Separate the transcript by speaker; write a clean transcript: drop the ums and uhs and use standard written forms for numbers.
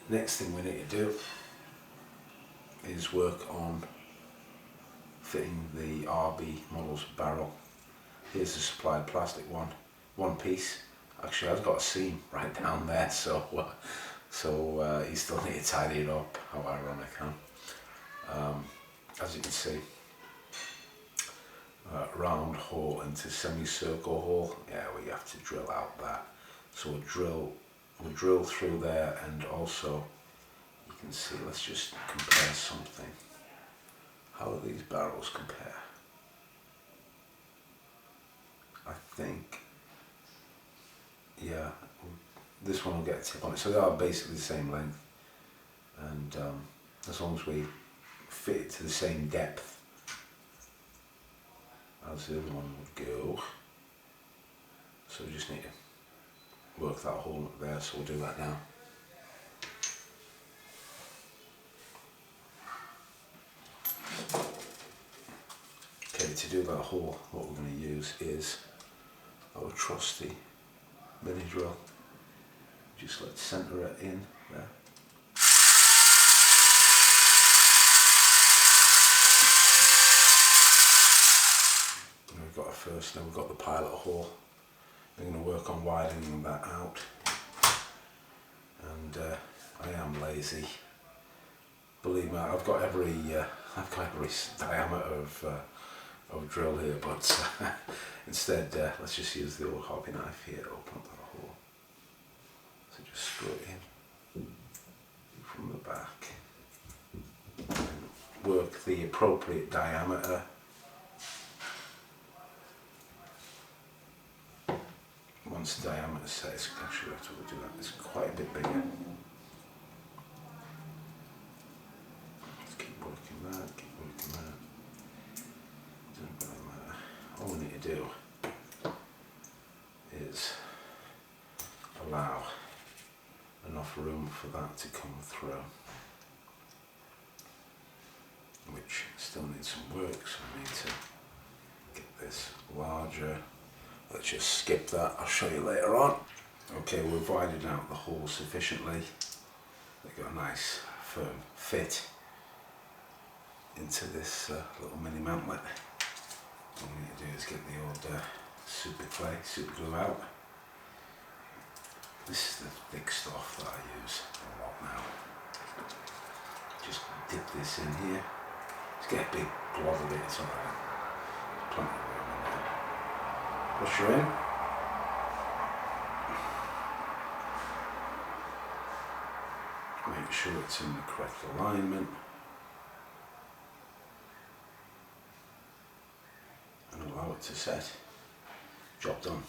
Speaker 1: Next thing we need to do is work on fitting the RB model's barrel. Here's the supplied plastic one piece. Actually, I've got a seam right down there, so you still need to tidy it up. How ironic, huh? As you can see, round hole into semicircle hole. Yeah, we have to drill out that. So we'll drill through there, and also you can see. Let's just compare something. How do these barrels compare? I think, yeah, this one will get a tip on it. So they are basically the same length, and as long as we fit it to the same depth as the other one would go. So we just need to work that hole up there, so we'll do that now. Okay, to do that hole, what we're going to use is our trusty mini drill. Just let's centre it in there. And we've got our first, now we've got the pilot hole. We're going to work on widening that out. And I am lazy. Believe me, I've got every diameter of drill here, but instead let's just use the old hobby knife here to open up that hole. So just screw it in from the back and work the appropriate diameter. Once the diameter is set, it's actually after we do that, it's quite a bit bigger. Just keep working that, keep working that. All we need to do is allow enough room for that to come through, which still needs some work, so I need to get this larger. Let's just skip that, I'll show you later on. Okay, we've widened out the hole sufficiently. They've got a nice firm fit into this little mini mantlet. All we need to do is get the old super glue out. This is the thick stuff that I use a lot now. Just dip this in here. Just get a big glob of it, it's alright. Plenty of room in there. Push her in. Make sure it's in the correct alignment. And allow it to set. Job done.